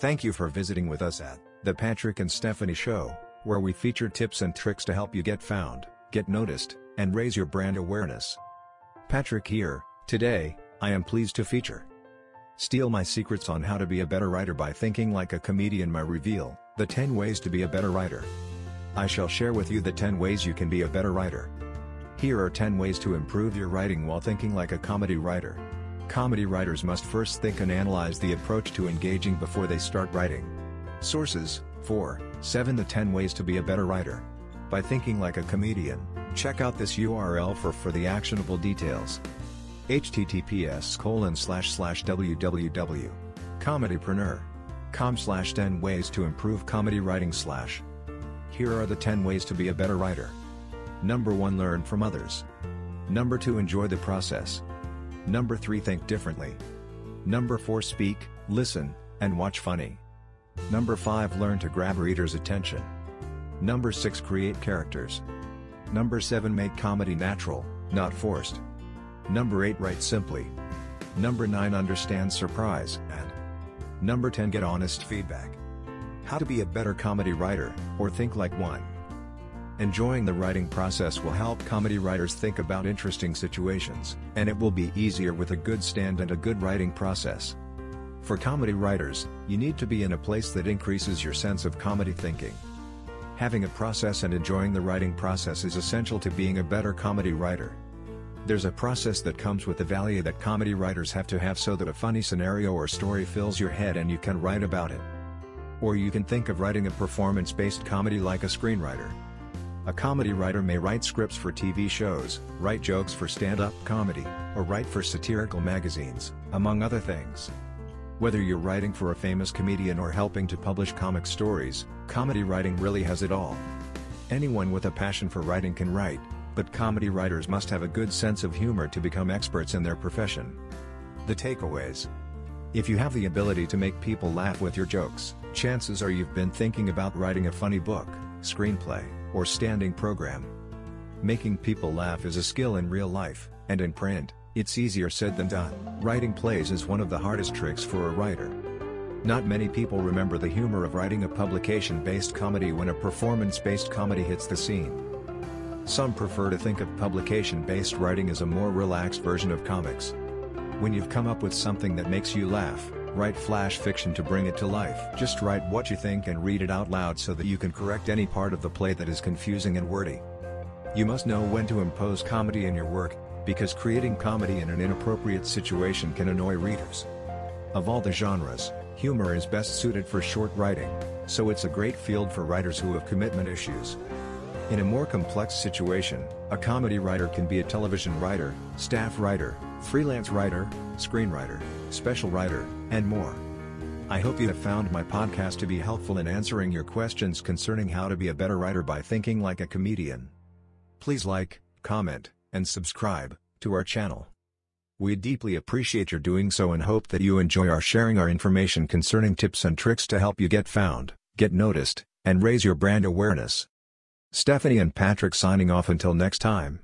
Thank you for visiting with us at The Patrick and Stephanie Show, where we feature tips and tricks to help you get found, get noticed, and raise your brand awareness. Patrick here. Today, I am pleased to feature Steal My Secrets on How to Be a Better Writer by Thinking Like a Comedian. My reveal, the 10 ways to be a better writer. I shall share with you the 10 ways you can be a better writer. Here are 10 ways to improve your writing while thinking like a comedy writer. Comedy writers must first think and analyze the approach to engaging before they start writing. Sources: 7 The 10 Ways to Be a Better Writer. By Thinking Like a Comedian. Check out this URL for the actionable details. https://www.comedypreneur.com/10 ways to improve comedy writing/. Here are the 10 ways to be a better writer. Number 1 Learn from others. Number 2 Enjoy the process. Number 3 Think differently. Number 4 Speak, listen, and watch funny. Number 5 Learn to grab readers' attention. Number 6 Create characters. Number 7 Make comedy natural, not forced. Number 8 Write simply. Number 9 Understand surprise, and Number 10 Get honest feedback. How to be a better comedy writer, or think like one. Enjoying the writing process will help comedy writers think about interesting situations, and it will be easier with a good stand and a good writing process. For comedy writers, you need to be in a place that increases your sense of comedy thinking. Having a process and enjoying the writing process is essential to being a better comedy writer. There's a process that comes with the value that comedy writers have to have so that a funny scenario or story fills your head and you can write about it. Or you can think of writing a performance-based comedy like a screenwriter. A comedy writer may write scripts for TV shows, write jokes for stand-up comedy, or write for satirical magazines, among other things. Whether you're writing for a famous comedian or helping to publish comic stories, comedy writing really has it all. Anyone with a passion for writing can write, but comedy writers must have a good sense of humor to become experts in their profession. The takeaways: if you have the ability to make people laugh with your jokes, chances are you've been thinking about writing a funny book, screenplay, or standing program. Making people laugh is a skill in real life, and in print, it's easier said than done. Writing plays is one of the hardest tricks for a writer. Not many people remember the humor of writing a publication-based comedy when a performance-based comedy hits the scene. Some prefer to think of publication-based writing as a more relaxed version of comics. When you've come up with something that makes you laugh, write flash fiction to bring it to life. Just write what you think and read it out loud so that you can correct any part of the play that is confusing and wordy. You must know when to impose comedy in your work, because creating comedy in an inappropriate situation can annoy readers. Of all the genres, humor is best suited for short writing, so it's a great field for writers who have commitment issues. In a more complex situation, a comedy writer can be a television writer, staff writer, freelance writer, screenwriter, special writer, and more. I hope you have found my podcast to be helpful in answering your questions concerning how to be a better writer by thinking like a comedian. Please like, comment, and subscribe to our channel. We deeply appreciate your doing so and hope that you enjoy our sharing our information concerning tips and tricks to help you get found, get noticed, and raise your brand awareness. Stephanie and Patrick signing off until next time.